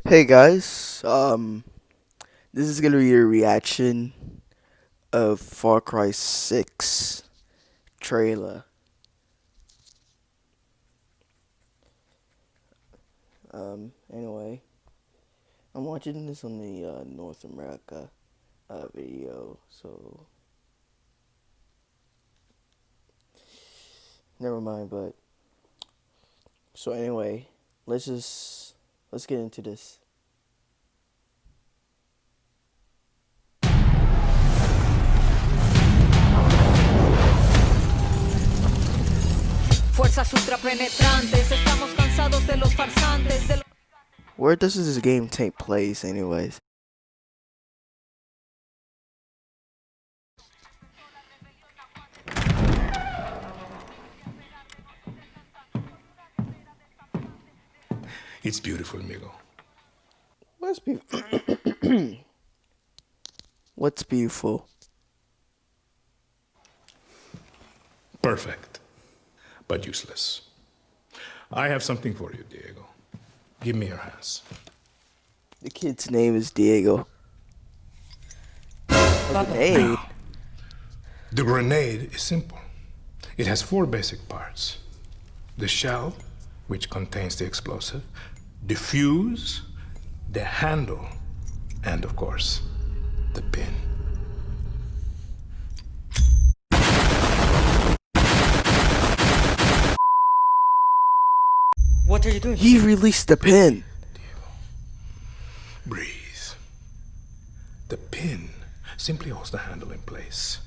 Hey guys, this is gonna be a reaction of Far Cry 6 trailer. Anyway, I'm watching this on the North America video, so never mind. But so anyway, let's get into this. Fuerzas ultrapenetrantes, estamos cansados de los farsantes, de los... Where does this game take place, anyways? It's beautiful, amigo. What's beautiful? What's beautiful? Perfect, but useless. I have something for you, Diego. Give me your hands. The kid's name is Diego. A grenade. The grenade is simple. It has 4 basic parts. The shell, which contains the explosive, the fuse, the handle, and of course, the pin. What are you doing? He released the pin. Breathe. The pin simply holds the handle in place.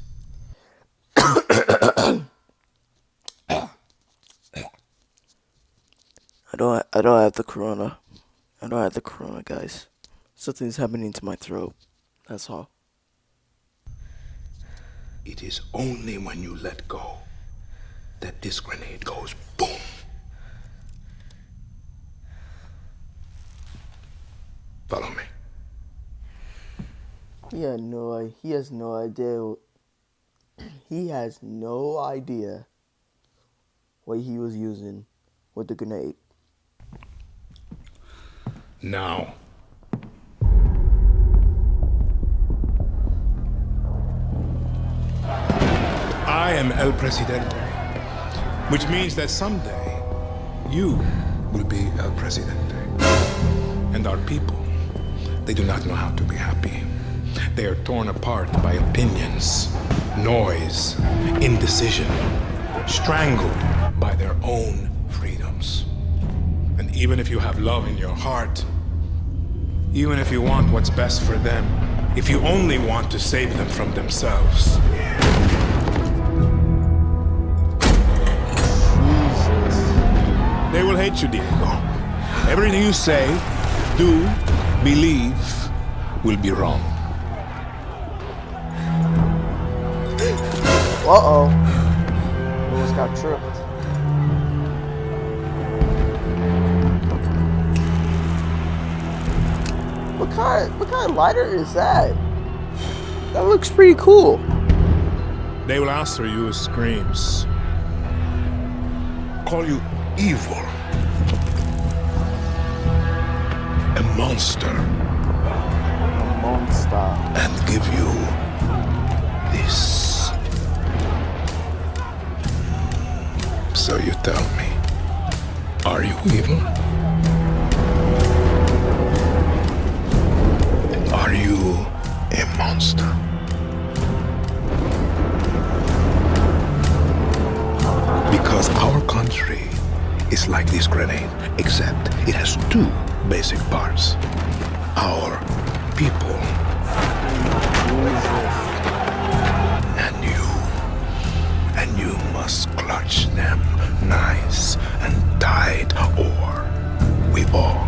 I don't have the corona. I don't have the corona, guys. Something's happening to my throat. That's all. It is only when you let go that this grenade goes boom. Follow me. He has no idea. He has no idea what he was using with the grenade. Now. I am El Presidente, which means that someday you will be El Presidente. And our people, they do not know how to be happy. They are torn apart by opinions, noise, indecision, strangled by their own freedoms. And even if you have love in your heart, even if you want what's best for them, if you only want to save them from themselves, they will hate you, Diego. Everything you say, do, believe, will be wrong. Uh-oh. Almost got tripped. What kind of lighter is that? That looks pretty cool. They will answer you with screams, call you evil, a monster, and give you this. So you tell me, are you evil? Are you a monster? Because our country is like this grenade, except it has 2 basic parts. Our people. And you must clutch them nice and tight, or we all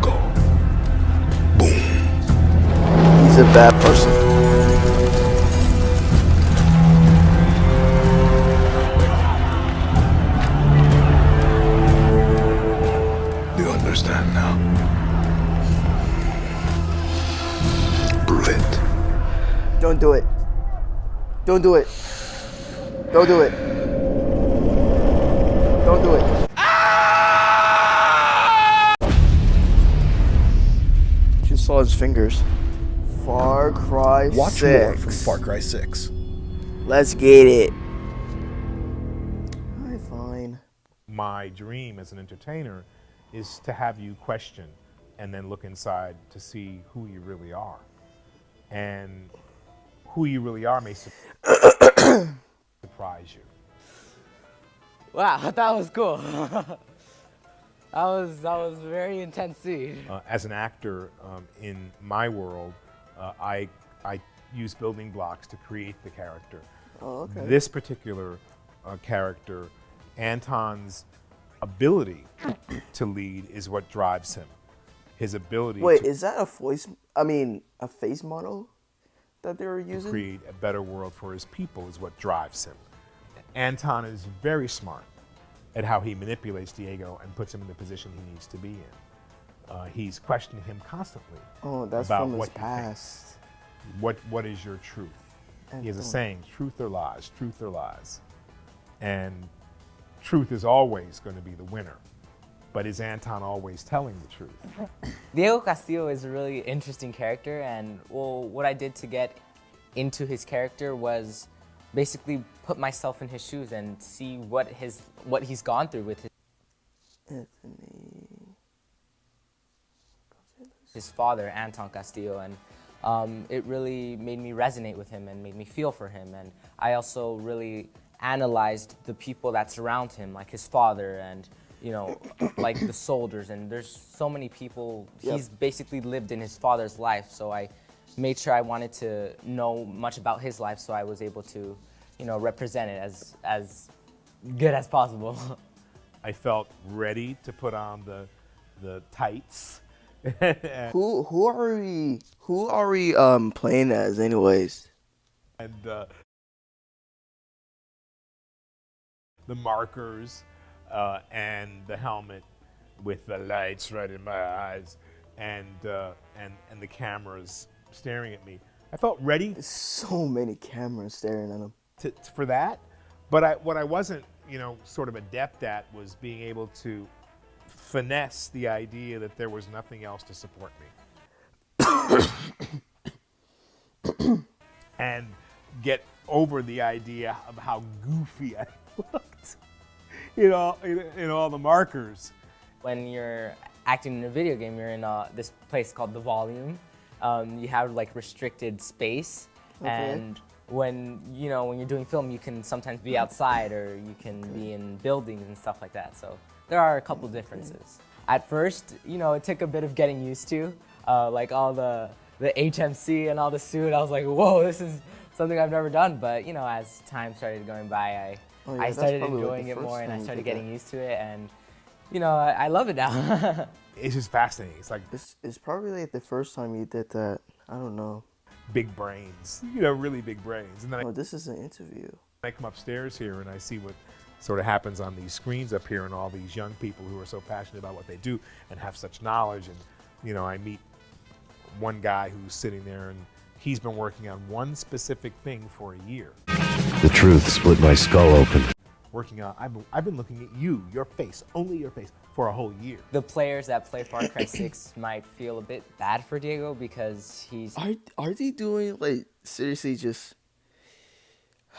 go boom. He's a bad person. Do you understand now? Prove it. Don't do it. Don't do it. Don't do it. Don't do it. saw his fingers. Far Cry Watch 6. more from Far Cry 6. Let's get it. Alright, fine. My dream as an entertainer is to have you question and then look inside to see who you really are. And who you really are may surprise you. Wow, that was cool. that was very intense scene. As an actor in my world, I use building blocks to create the character. Oh, okay. This particular character, Anton's ability to lead is what drives him. His ability Wait, to is that a a face model that they were using? create a better world for his people is what drives him. Anton is very smart at how he manipulates Diego and puts him in the position he needs to be in. He's questioning him constantly. Oh, that's about from his what he past. thinks. What is your truth? He has a Anton. saying, truth or lies, truth or lies. And truth is always going to be the winner. But is Anton always telling the truth? Diego Castillo is a really interesting character, and well, what I did to get into his character was basically put myself in his shoes and see what he's gone through with his father, Anton Castillo, and it really made me resonate with him and made me feel for him. And I also really analyzed the people that surround him, like his father and like the soldiers, and there's so many people. Yep. He's basically lived in his father's life, so I made sure I wanted to know much about his life, so I was able to, represent it as good as possible. I felt ready to put on the tights. Who are we playing as anyways? And the markers and the helmet with the lights right in my eyes and the cameras staring at me. I felt ready So many cameras staring at him. for that, but what I wasn't, sort of adept at was being able to finesse the idea that there was nothing else to support me. And get over the idea of how goofy I looked in all the markers. When you're acting in a video game, you're in this place called the Volume. You have like restricted space, Okay. and when you're doing film, you can sometimes be outside or you can be in buildings and stuff like that. So there are a couple differences. At first, it took a bit of getting used to, like all the HMC and all the suit. I was like, whoa, this is something I've never done. But as time started going by, Oh, yeah, I that's started probably, like, enjoying the it first more, and I time you started did getting that. used to it, and I love it now. It's just fascinating. It's like It's probably like the first time you did that. I don't know. big brains, really big brains. And then Oh, this is an interview. I come upstairs here and I see what sort of happens on these screens up here and all these young people who are so passionate about what they do and have such knowledge. And, I meet one guy who's sitting there and he's been working on one specific thing for a year. The truth split my skull open. I've been looking at you, your face, only your face, for a whole year. The players that play Far Cry 6 might feel a bit bad for Diego because he's Are they doing like seriously just?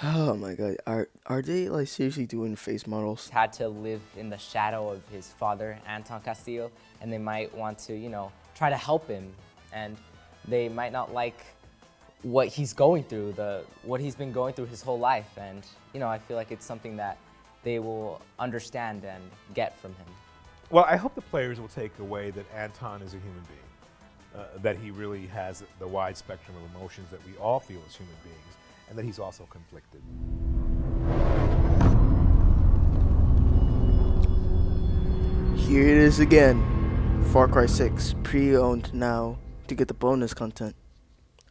Oh my god! Are they like seriously doing face models? had to live in the shadow of his father, Anton Castillo, and they might want to, try to help him, and they might not like what he's going through, what he's been going through his whole life, and I feel like it's something that they will understand and get from him. Well, I hope the players will take away that Anton is a human being, that he really has the wide spectrum of emotions that we all feel as human beings, and that he's also conflicted. Here it is again. Far Cry 6 pre-owned now to get the bonus content.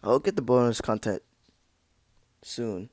I'll get the bonus content soon.